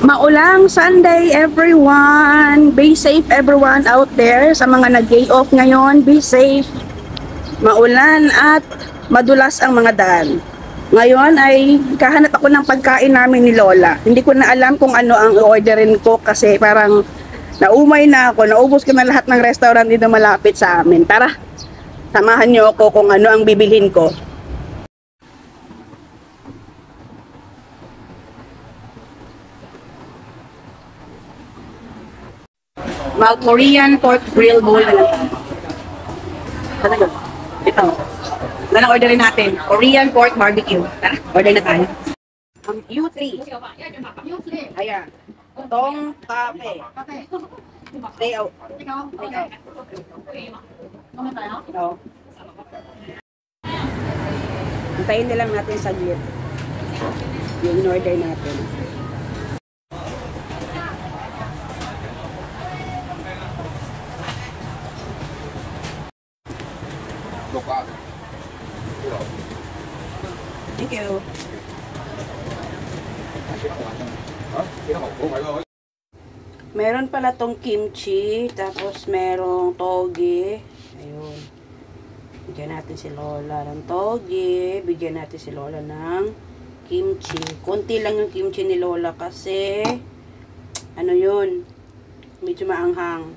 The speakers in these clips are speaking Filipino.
Maulang Sunday everyone! Be safe everyone out there sa mga nag-day off ngayon. Be safe. Maulan at madulas ang mga daan. Ngayon ay kahanap ako ng pagkain namin ni Lola. Hindi ko na alam kung ano ang orderin ko kasi parang naumay na ako. Naubos ko na lahat ng restaurant dito malapit sa amin. Tara, samahan niyo ako kung ano ang bibilhin ko. Korean pork grill bowl na lang. Ito. Ano lang orderin natin? Korean pork barbecue. Tara, order na tayo. U3. Ayan. Tong cafe. Stay out. No. Antayin na lang natin sa glit. Yung in-order natin. Thank you. Meron pala tong kimchi, tapos merong toge. Ayun. Bigyan natin si Lola ng toge. Bigyan natin si Lola ng kimchi. Konti lang yung kimchi ni Lola kasi ano yun? Medyo maanghang.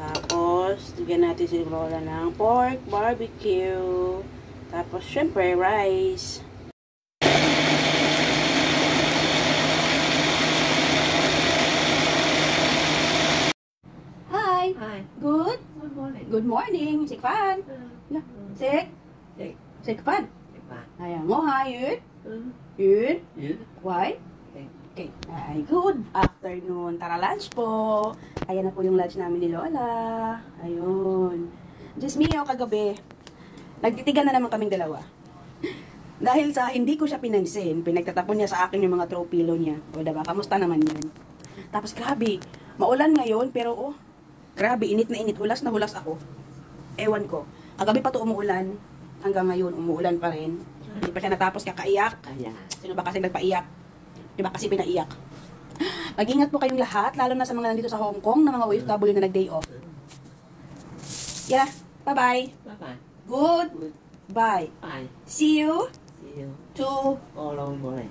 Tapos, bigyan natin si Lola ng pork barbecue. Tapos, syempre, rice. Hi. Hi. Good? Good morning. Good morning. Sikpan. Sik? Sikpan. Ayan mo, ha, yun? Yun? Why? Okay. Ay, good afternoon. Tara, lunch po. Ayan na po yung lunch namin ni Lola. Ayun. Just me, kagabi. Nagtitigan na naman kaming dalawa. Dahil sa hindi ko siya pinansin, pinagtatapon niya sa akin yung mga throw pillow niya. O diba, kamusta naman yun? Tapos grabe, maulan ngayon, pero oh, grabe, init na init. Hulas na hulas ako. Ewan ko. Kagabi pa to umuulan. Hanggang ngayon, umuulan pa rin. Hindi pa siya natapos kakaiyak. Sino ba kasi nagpaiyak? Diba kasi pinaiyak? Mag-ingat po kayong lahat, lalo na sa mga nandito sa Hong Kong, na mga OFW na nag-day off. Yeah, bye-bye. Bye-bye. Good. Bye. Bye. See you. See you Tomorrow morning.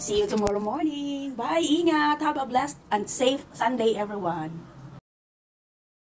See you tomorrow morning. Bye. Ingat. Have a blessed and safe Sunday, everyone.